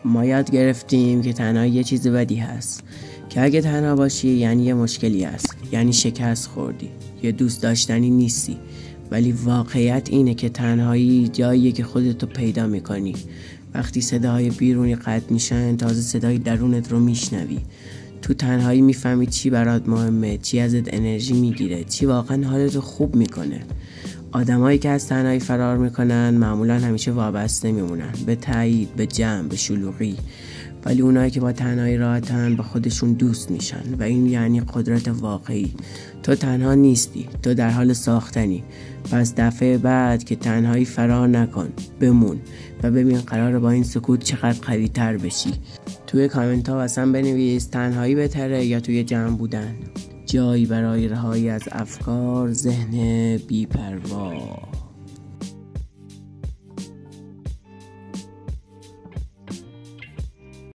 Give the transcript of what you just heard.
ما یاد گرفتیم که تنهایی یه چیز بدی هست، که اگه تنها باشی یعنی یه مشکلی هست، یعنی شکست خوردی، یه دوست داشتنی نیستی. ولی واقعیت اینه که تنهایی جاییه که خودتو پیدا میکنی. وقتی صداهای بیرونی قطع میشن، تازه صدای درونت رو میشنوی. تو تنهایی میفهمی چی برات مهمه، چی ازت انرژی میگیره، چی واقعا حالتو خوب میکنه. آدمایی که از تنهایی فرار میکنن معمولا همیشه وابسته میمونن به تایید، به جمع، به شلوغی. ولی اونایی که با تنهایی راحتن با خودشون دوست میشن و این یعنی قدرت واقعی. تو تنها نیستی، تو در حال ساختنی. پس دفعه بعد که تنهایی فرار نکن، بمون و ببین قراره با این سکوت چقدر قوی تر بشی. توی کامنت ها اصلا بنویس تنهایی بهتره یا توی جمع بودن. جایی برای رهایی از افکار ذهن بی‌پروا.